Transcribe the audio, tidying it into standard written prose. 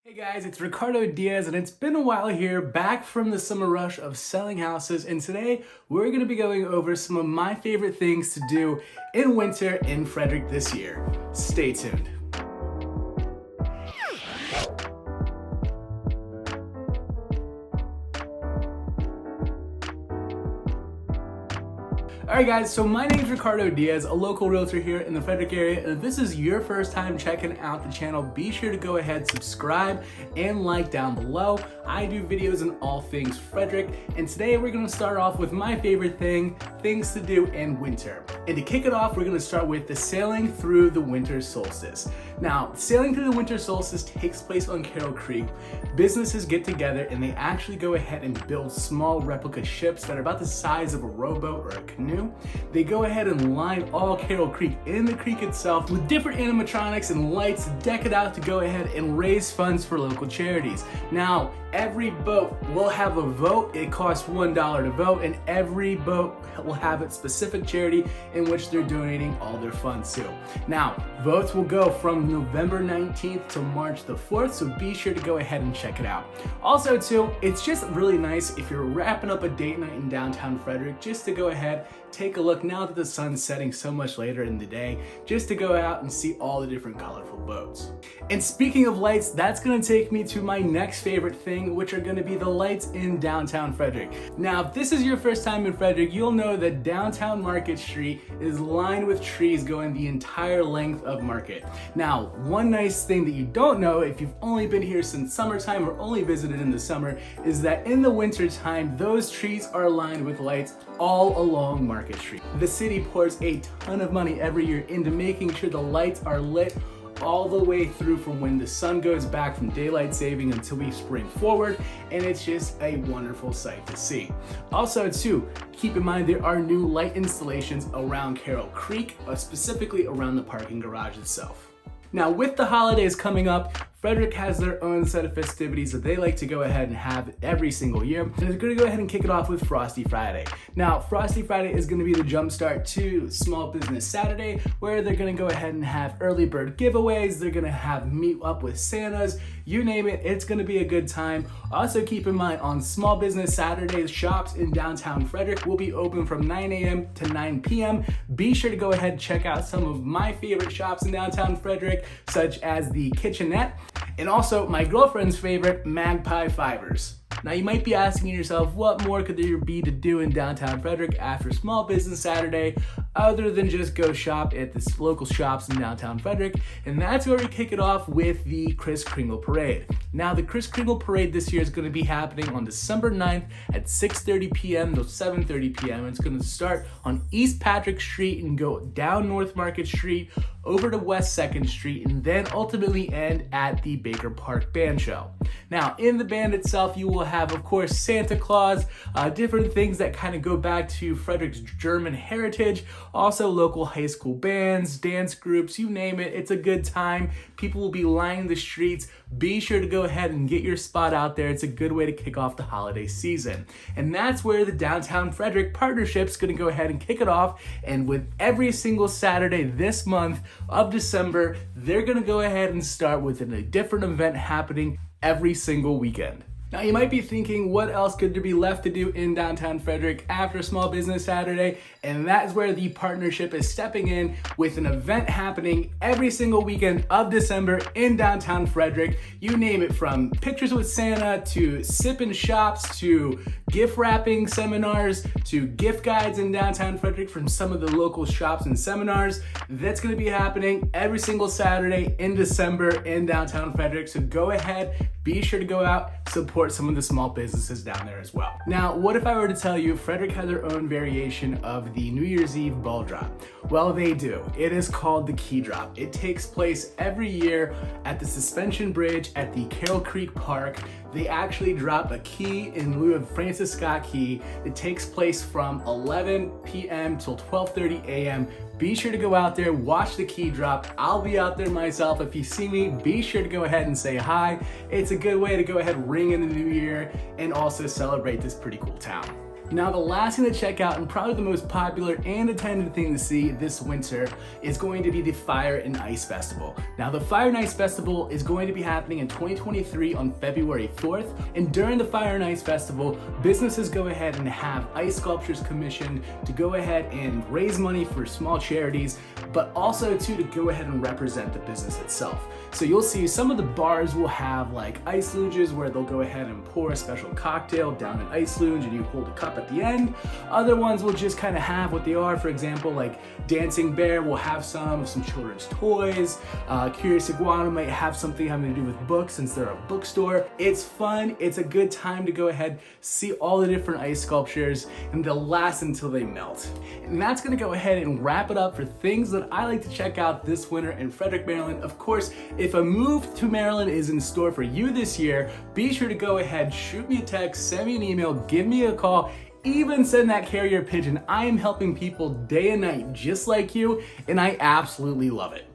Hey guys, it's Ricardo Diaz, and it's been a while here, back from the summer rush of selling houses, and today we're going to be going over some of my favorite things to do in winter in Frederick this year. Stay tuned. Alright guys, so my name is Ricardo Diaz, a local realtor here in the Frederick area, and if this is your first time checking out the channel, be sure to go ahead, subscribe, and like down below. I do videos on all things Frederick, and today we're going to start off with my favorite things to do in winter. And to kick it off, we're going to start with the sailing through the winter solstice. Now, sailing through the winter solstice takes place on Carroll Creek. Businesses get together and they actually go ahead and build small replica ships that are about the size of a rowboat or a canoe. They go ahead and line all Carroll Creek in the creek itself with different animatronics and lights, deck it out to go ahead and raise funds for local charities. Now, every boat will have a vote. It costs $1 to vote, and every boat will have its specific charity in which they're donating all their funds to. Now, votes will go from November 19th to March the 4th, so be sure to go ahead and check it out. Also too, it's just really nice if you're wrapping up a date night in downtown Frederick, just to go ahead, take a look now that the sun's setting so much later in the day, just to go out and see all the different colorful boats. And speaking of lights, that's gonna take me to my next favorite thing, which are gonna be the lights in downtown Frederick. Now, if this is your first time in Frederick, you'll know that downtown Market Street is lined with trees going the entire length of Market. Now, one nice thing that you don't know if you've only been here since summertime or only visited in the summer is that in the winter time, those trees are lined with lights all along Market Street. The city pours a ton of money every year into making sure the lights are lit all the way through from when the sun goes back from daylight saving until we spring forward, and it's just a wonderful sight to see. Also too, keep in mind there are new light installations around Carroll Creek, specifically around the parking garage itself. Now, with the holidays coming up, Frederick has their own set of festivities that they like to go ahead and have every single year. And they're gonna go ahead and kick it off with Frosty Friday. Now, Frosty Friday is gonna be the jumpstart to Small Business Saturday, where they're gonna go ahead and have early bird giveaways, they're gonna have meet up with Santas, you name it, it's gonna be a good time. Also keep in mind, on Small Business Saturdays, shops in downtown Frederick will be open from 9 a.m. to 9 p.m. Be sure to go ahead and check out some of my favorite shops in downtown Frederick, such as the Kitchenette, and also my girlfriend's favorite, Magpie Fibers. Now, you might be asking yourself, what more could there be to do in downtown Frederick after Small Business Saturday other than just go shop at the local shops in downtown Frederick? And that's where we kick it off with the Kris Kringle Parade. Now, the Kris Kringle Parade this year is going to be happening on December 9th at 6:30 p.m. to 7:30 p.m. It's going to start on East Patrick Street and go down North Market Street over to West 2nd Street, and then ultimately end at the Baker Park Band Show. Now, in the band itself, you will have, of course, Santa Claus, different things that kind of go back to Frederick's German heritage, also local high school bands, dance groups, you name it, it's a good time. People will be lining the streets. Be sure to go ahead and get your spot out there. It's a good way to kick off the holiday season. And that's where the Downtown Frederick Partnership's gonna go ahead and kick it off, and with every single Saturday this month of December, they're gonna go ahead and start with a different event happening every single weekend. Now, you might be thinking, what else could there be left to do in downtown Frederick after Small Business Saturday? And that's where the partnership is stepping in with an event happening every single weekend of December in downtown Frederick. You name it, from pictures with Santa to sip-in shops to gift wrapping seminars to gift guides in downtown Frederick from some of the local shops and seminars. That's going to be happening every single Saturday in December in downtown Frederick. So go ahead, be sure to go out, support some of the small businesses down there as well. Now, what if I were to tell you Frederick had their own variation of the New Year's Eve ball drop? Well, they do. It is called the Key Drop. It takes place every year at the Suspension Bridge at the Carroll Creek Park. They actually drop a key in lieu of Francis Scott Key. It takes place from 11 p.m. till 12:30 a.m. Be sure to go out there, watch the key drop. I'll be out there myself. If you see me, be sure to go ahead and say hi. It's a good way to go ahead, ring in the new year, and also celebrate this pretty cool town. Now, the last thing to check out, and probably the most popular and attended thing to see this winter, is going to be the Fire and Ice Festival. Now, the Fire and Ice Festival is going to be happening in 2023 on February 4th, and during the Fire and Ice Festival, businesses go ahead and have ice sculptures commissioned to go ahead and raise money for small charities, but also to go ahead and represent the business itself. So you'll see some of the bars will have like ice luges where they'll go ahead and pour a special cocktail down an ice luge and you hold a cup at the end. Other ones will just kind of have what they are. For example, like Dancing Bear will have some children's toys. Curious Iguana might have something having to do with books since they're a bookstore. It's fun. It's a good time to go ahead, see all the different ice sculptures, and they'll last until they melt. And that's going to go ahead and wrap it up for things that I like to check out this winter in Frederick, Maryland. Of course, if a move to Maryland is in store for you this year, be sure to go ahead, shoot me a text, send me an email, give me a call, even send that carrier pigeon. I am helping people day and night just like you, and I absolutely love it.